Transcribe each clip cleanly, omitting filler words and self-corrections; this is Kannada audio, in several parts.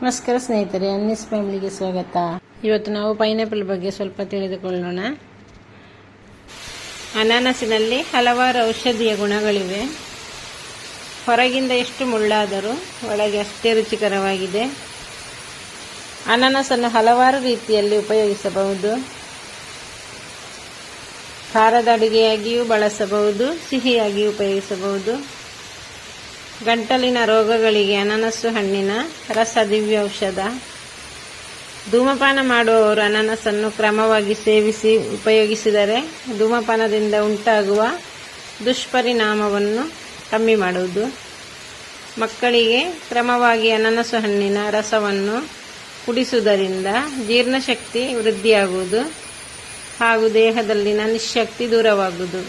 ನಮಸ್ಕಾರ ಸ್ನೇಹಿತರೆ, ಅನ್ನಿಸ್ ಫ್ಯಾಮಿಲಿಗೆ ಸ್ವಾಗತ. ಇವತ್ತು ನಾವು ಪೈನಾಪಲ್ ಬಗ್ಗೆ ಸ್ವಲ್ಪ ತಿಳಿದುಕೊಳ್ಳೋಣ. ಅನಾನಸಿನಲ್ಲಿ ಹಲವಾರು ಔಷಧೀಯ ಗುಣಗಳಿವೆ. ಹೊರಗಿಂದ ಎಷ್ಟು ಮುಳ್ಳಾದರೂ ಒಳಗೆ ಅಷ್ಟೇ ರುಚಿಕರವಾಗಿದೆ. ಅನಾನಸನ್ನು ಹಲವಾರು ರೀತಿಯಲ್ಲಿ ಉಪಯೋಗಿಸಬಹುದು. ಖಾರದ ಅಡುಗೆಯಾಗಿಯೂ ಬಳಸಬಹುದು, ಸಿಹಿಯಾಗಿಯೂ ಉಪಯೋಗಿಸಬಹುದು. ಗಂಟಲಿನ ರೋಗಗಳಿಗೆ ಅನಾನಸು ಹಣ್ಣಿನ ರಸ ದಿವ್ಯ ಔಷಧ. ಧೂಮಪಾನ ಮಾಡುವವರು ಅನಾನಸನ್ನು ಕ್ರಮವಾಗಿ ಸೇವಿಸಿ ಉಪಯೋಗಿಸಿದರೆ ಧೂಮಪಾನದಿಂದ ಉಂಟಾಗುವ ದುಷ್ಪರಿಣಾಮವನ್ನು ಕಮ್ಮಿ ಮಾಡುವುದು. ಮಕ್ಕಳಿಗೆ ಕ್ರಮವಾಗಿ ಅನಾನಸು ಹಣ್ಣಿನ ರಸವನ್ನು ಕುಡಿಸುವುದರಿಂದ ಜೀರ್ಣಶಕ್ತಿ ವೃದ್ಧಿಯಾಗುವುದು ಹಾಗೂ ದೇಹದಲ್ಲಿನ ನಿಶ್ಶಕ್ತಿ ದೂರವಾಗುವುದು.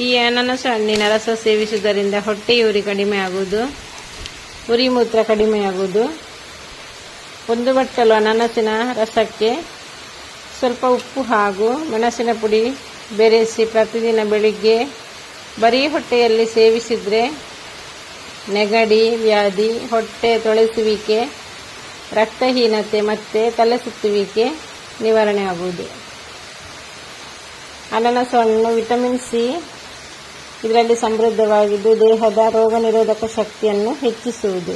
ಈ ಅನಾನಸು ಹಣ್ಣಿನ ರಸ ಸೇವಿಸುವುದರಿಂದ ಹೊಟ್ಟೆಯುರಿ ಕಡಿಮೆ ಆಗುವುದು, ಉರಿಮೂತ್ರ ಕಡಿಮೆಯಾಗುವುದು. ಒಂದು ಬಟ್ಟಲು ಅನಾನಸಿನ ರಸಕ್ಕೆ ಸ್ವಲ್ಪ ಉಪ್ಪು ಹಾಗೂ ಮೆಣಸಿನ ಪುಡಿ ಬೆರೆಸಿ ಪ್ರತಿದಿನ ಬೆಳಿಗ್ಗೆ ಬರೀ ಹೊಟ್ಟೆಯಲ್ಲಿ ಸೇವಿಸಿದರೆ ನೆಗಡಿ, ವ್ಯಾಧಿ, ಹೊಟ್ಟೆ ತೊಳೆಸುವಿಕೆ, ರಕ್ತಹೀನತೆ ಮತ್ತು ತಲೆ ಸುತ್ತುವಿಕೆ ನಿವಾರಣೆ ಆಗುವುದು. ಅನಾನಸು ಹಣ್ಣು ವಿಟಮಿನ್ ಸಿ ಇದರಲ್ಲಿ ಸಮೃದ್ಧವಾಗಿದ್ದು ದೇಹದ ರೋಗ ನಿರೋಧಕ ಶಕ್ತಿಯನ್ನು ಹೆಚ್ಚಿಸುವುದು.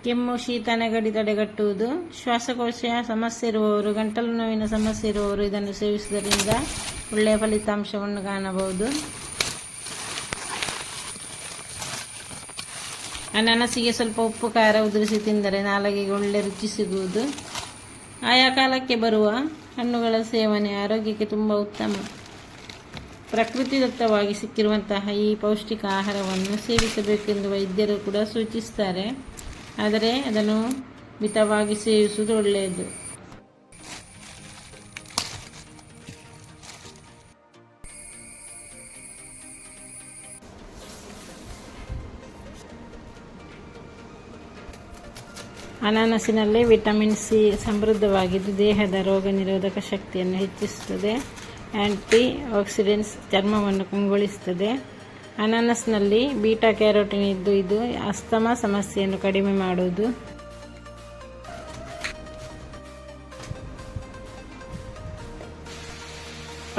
ಕೆಮ್ಮು, ಶೀತ, ನೆಗಡಿ ತಡೆಗಟ್ಟುವುದು. ಶ್ವಾಸಕೋಶ ಸಮಸ್ಯೆ ಇರುವವರು, ಗಂಟಲು ನೋವಿನ ಸಮಸ್ಯೆ ಇರುವವರು ಇದನ್ನು ಸೇವಿಸುವುದರಿಂದ ಒಳ್ಳೆಯ ಫಲಿತಾಂಶವನ್ನು ಕಾಣಬಹುದು. ಅನಾನಸಿಗೆ ಸ್ವಲ್ಪ ಉಪ್ಪು ಖಾರ ಉದುರಿಸಿ ತಿಂದರೆ ನಾಲಿಗೆಗೆ ಒಳ್ಳೆ ರುಚಿ ಸಿಗುವುದು. ಆಯಾ ಕಾಲಕ್ಕೆ ಬರುವ ಹಣ್ಣುಗಳ ಸೇವನೆ ಆರೋಗ್ಯಕ್ಕೆ ತುಂಬ ಉತ್ತಮ. ಪ್ರಕೃತಿದತ್ತವಾಗಿ ಸಿಕ್ಕಿರುವಂತಹ ಈ ಪೌಷ್ಟಿಕ ಆಹಾರವನ್ನು ಸೇವಿಸಬೇಕೆಂದು ವೈದ್ಯರು ಕೂಡ ಸೂಚಿಸುತ್ತಾರೆ. ಆದರೆ ಅದನ್ನು ಮಿತವಾಗಿ ಸೇವಿಸುವುದು ಒಳ್ಳೆಯದು. ಅನಾನಸಿನಲ್ಲಿ ವಿಟಮಿನ್ ಸಿ ಸಮೃದ್ಧವಾಗಿದ್ದು ದೇಹದ ರೋಗ ನಿರೋಧಕ ಶಕ್ತಿಯನ್ನು ಹೆಚ್ಚಿಸುತ್ತದೆ. ಆ್ಯಂಟಿ ಆಕ್ಸಿಡೆಂಟ್ಸ್ ಚರ್ಮವನ್ನು ಕಂಗೊಳಿಸುತ್ತದೆ. ಅನಾನಸ್ನಲ್ಲಿ ಬೀಟಾ ಕ್ಯಾರೋಟಿನ್ ಇದ್ದು ಇದು ಅಸ್ತಮಾ ಸಮಸ್ಯೆಯನ್ನು ಕಡಿಮೆ ಮಾಡುವುದು.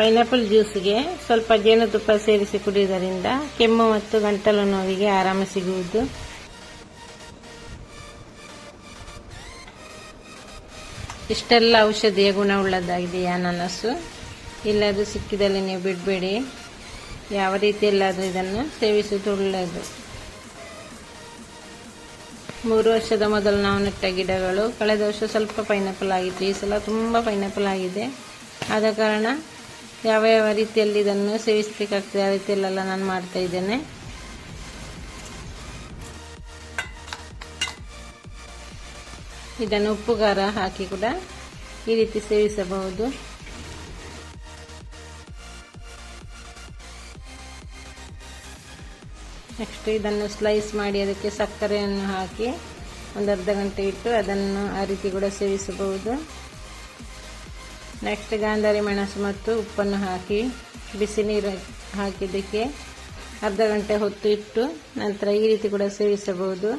ಪೈನಾಪಲ್ ಜ್ಯೂಸ್ಗೆ ಸ್ವಲ್ಪ ಜೇನುತುಪ್ಪ ಸೇರಿಸಿ ಕುಡಿಯುವುದರಿಂದ ಕೆಮ್ಮು ಮತ್ತು ಗಂಟಲು ನೋವಿಗೆ ಆರಾಮ ಸಿಗುವುದು. ಇಷ್ಟೆಲ್ಲ ಔಷಧಿಯ ಗುಣವುಳ್ಳದಾಗಿದೆ ಈ ಅನಾನಸು. ಎಲ್ಲಾದರೂ ಸಿಕ್ಕಿದಲ್ಲಿ ನೀವು ಬಿಡಬೇಡಿ. ಯಾವ ರೀತಿಯಲ್ಲಾದರೂ ಇದನ್ನು ಸೇವಿಸುವುದು ಒಳ್ಳೆಯದು. 3 ವರ್ಷದ ಮೊದಲು ನಾವು ನೆಟ್ಟ ಗಿಡಗಳು. ಕಳೆದ ವರ್ಷ ಸ್ವಲ್ಪ ಪೈನಾಪಲ್ ಆಗಿತ್ತು, ಈ ಸಲ ತುಂಬ ಪೈನಾಪಲ್ ಆಗಿದೆ. ಆದ ಕಾರಣ ಯಾವ ರೀತಿಯಲ್ಲಿ ಇದನ್ನು ಸೇವಿಸಬೇಕಾಗ್ತದೆ ಆ ರೀತಿಯಲ್ಲೆಲ್ಲ ನಾನು ಮಾಡ್ತಾ ಇದ್ದೇನೆ. ಇದನ್ನು ಉಪ್ಪು ಖಾರ ಹಾಕಿ ಕೂಡ ಈ ರೀತಿ ಸೇವಿಸಬಹುದು. ನೆಕ್ಸ್ಟ್ ಇದನ್ನು ಸ್ಲೈಸ್ ಮಾಡಿ ಅದಕ್ಕೆ ಸಕ್ಕರೆಯನ್ನು ಹಾಕಿ ಒಂದು ಅರ್ಧ ಗಂಟೆ ಇಟ್ಟು ಅದನ್ನು ಆ ರೀತಿ ಕೂಡ ಸೇವಿಸಬಹುದು. ನೆಕ್ಸ್ಟ್ ಗಾಂಧಾರಿ ಮೆಣಸು ಮತ್ತು ಉಪ್ಪನ್ನು ಹಾಕಿ ಬಿಸಿ ನೀರು ಹಾಕಿದ್ದಕ್ಕೆ ಅರ್ಧ ಗಂಟೆ ಹೊತ್ತು ಇಟ್ಟು ನಂತರ ಈ ರೀತಿ ಕೂಡ ಸೇವಿಸಬಹುದು.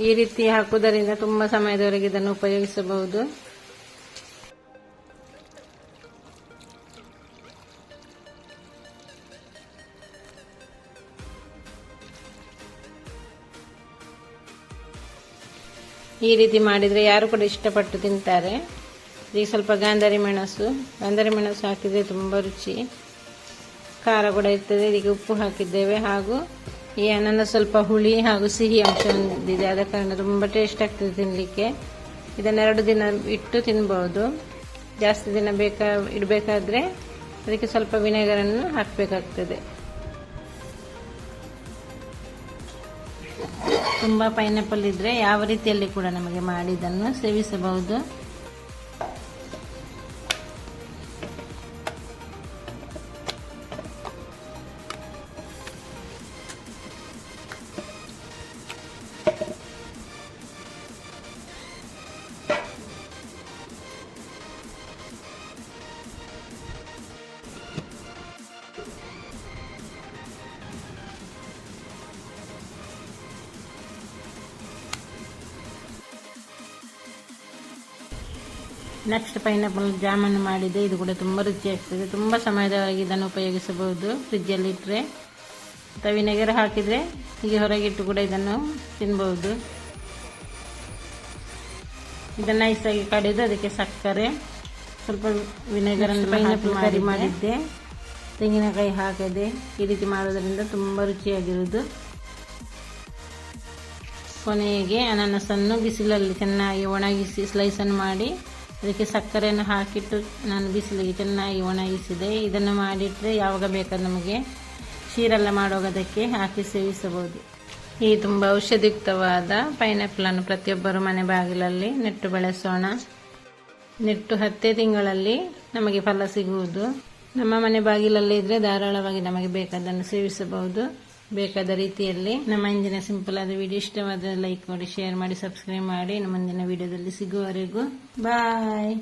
ಈ ರೀತಿ ಹಾಕುವುದರಿಂದ ತುಂಬ ಸಮಯದವರೆಗೆ ಇದನ್ನು ಉಪಯೋಗಿಸಬಹುದು. ಈ ರೀತಿ ಮಾಡಿದರೆ ಯಾರು ಕೂಡ ಇಷ್ಟಪಟ್ಟು ತಿಂತಾರೆ. ಈಗ ಸ್ವಲ್ಪ ಗಾಂಧಾರಿ ಮೆಣಸು ಹಾಕಿದರೆ ತುಂಬ ರುಚಿ, ಖಾರ ಕೂಡ ಇರ್ತದೆ. ಇದಕ್ಕೆ ಉಪ್ಪು ಹಾಕಿದ್ದೇವೆ ಹಾಗೂ ಈ ಅನಾನಸ್ ಸ್ವಲ್ಪ ಹುಳಿ ಹಾಗೂ ಸಿಹಿ ಅಂಶ ಹೊಂದಿದೆ. ಆದ ಕಾರಣ ತುಂಬ ಟೇಸ್ಟ್ ಆಗ್ತದೆ ತಿನ್ನಲಿಕ್ಕೆ. ಇದನ್ನು 2 ದಿನ ಇಟ್ಟು ತಿನ್ಬೋದು. ಜಾಸ್ತಿ ದಿನ ಇಡಬೇಕಾದ್ರೆ ಅದಕ್ಕೆ ಸ್ವಲ್ಪ ವಿನೆಗರನ್ನು ಹಾಕಬೇಕಾಗ್ತದೆ. ತುಂಬ ಪೈನಾಪಲ್ ಇದ್ದರೆ ಯಾವ ರೀತಿಯಲ್ಲಿ ಕೂಡ ನಮಗೆ ಮಾಡಿ ಇದನ್ನು ಸೇವಿಸಬಹುದು. ನೆಕ್ಸ್ಟ್ ಪೈನಾಪಲ್ ಜಾಮೂನ್ ಮಾಡಿದೆ. ಇದು ಕೂಡ ತುಂಬ ರುಚಿಯಾಗ್ತದೆ. ತುಂಬ ಸಮಯದವರೆಗೆ ಇದನ್ನು ಉಪಯೋಗಿಸಬಹುದು ಫ್ರಿಜ್ಜಲ್ಲಿ ಇಟ್ಟರೆ. ಅಥವಾ ವಿನೆಗರ್ ಹಾಕಿದರೆ ಹೀಗೆ ಹೊರಗಿಟ್ಟು ಕೂಡ ಇದನ್ನು ತಿನ್ಬಹುದು. ಇದನ್ನು ನೈಸಾಗಿ ಕಡಿದು ಅದಕ್ಕೆ ಸಕ್ಕರೆ, ಸ್ವಲ್ಪ ವಿನೆಗರನ್ನು ಪೈನಾಪಲ್ ಕರಿ ಮಾಡಿದ್ದೆ, ತೆಂಗಿನಕಾಯಿ ಹಾಕದೆ. ಈ ರೀತಿ ಮಾಡೋದ್ರಿಂದ ತುಂಬ ರುಚಿಯಾಗಿರುವುದು. ಕೊನೆಗೆ ಅನಾನಸನ್ನು ಬಿಸಿಲಲ್ಲಿ ಚೆನ್ನಾಗಿ ಒಣಗಿಸಿ ಸ್ಲೈಸನ್ನು ಮಾಡಿ ಅದಕ್ಕೆ ಸಕ್ಕರೆಯನ್ನು ಹಾಕಿಟ್ಟು ನಾನು ಬಿಸಿಲಿಗೆ ಚೆನ್ನಾಗಿ ಒಣಗಿಸಿದೆ. ಇದನ್ನು ಮಾಡಿಟ್ಟರೆ ಯಾವಾಗ ಬೇಕಾದ್ರೆ ನಮಗೆ ಶೀರೆಲ್ಲ ಮಾಡುವಾಗ ಅದಕ್ಕೆ ಹಾಕಿ ಸೇವಿಸಬಹುದು. ಈ ತುಂಬ ಔಷಧಿಯುಕ್ತವಾದ ಪೈನಾಪಲನ್ನು ಪ್ರತಿಯೊಬ್ಬರು ಮನೆ ಬಾಗಿಲಲ್ಲಿ ನೆಟ್ಟು ಬೆಳೆಸೋಣ. ನೆಟ್ಟು 10 ತಿಂಗಳಲ್ಲಿ ನಮಗೆ ಫಲ ಸಿಗುವುದು. ನಮ್ಮ ಮನೆ ಬಾಗಿಲಲ್ಲಿ ಇದ್ರೆ ಧಾರಾಳವಾಗಿ ನಮಗೆ ಬೇಕಾದನ್ನು ಸೇವಿಸಬಹುದು. ಬೇಕಾದ ರೀತಿಯಲ್ಲಿ. ನಮ್ಮ ಇಂದಿನ ಸಿಂಪಲ್ ಆದ ವಿಡಿಯೋ ಇಷ್ಟವಾದರೆ ಲೈಕ್ ಮಾಡಿ, ಶೇರ್ ಮಾಡಿ, ಸಬ್ಸ್ಕ್ರೈಬ್ ಮಾಡಿ. ಮುಂದಿನ ವಿಡಿಯೋದಲ್ಲಿ ಸಿಗುವವರೆಗೂ ಬಾಯ್.